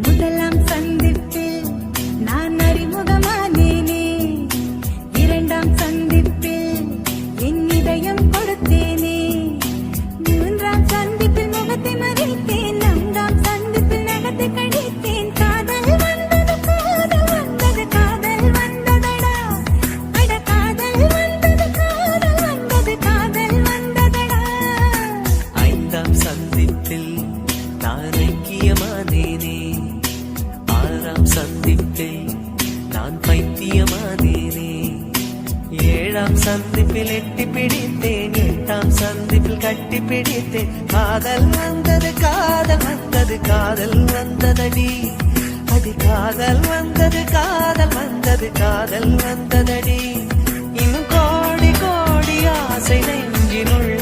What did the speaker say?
முதலாம் சந்திப்பில் நான் அறிமுகமானேனே, இரண்டாம் சந்திப்பில் என் இதயம் கொடுத்தேனே, மூன்றாம் சந்திப்பில் முகத்தை மறைத்தேன், நான்காம் சந்திப்பில் நகத்தை கழித்தேன். காதல் வந்தது காதல் வந்தது காதல் வந்ததடா, அட காதல் வந்தது காதல் வந்தது காதல் வந்ததடா. ஐந்தாம் சந்திப்பில் நான் ஐக்கியமானேனே, ஆறாம் சந்திப்பில் நான் பைத்தியமானேனே, ஏழாம் சந்திப்பில் எட்டி பிடித்தேன், எட்டாம் சந்திப்பில் கட்டி பிடித்தேன். காதல் வந்தது காதல் வந்தது காதல் வந்ததடி, அடி காதல் வந்தது காதல் வந்தது காதல் வந்ததடி. இன்னும் கோடி கோடி ஆசை நெஞ்சினுள்ள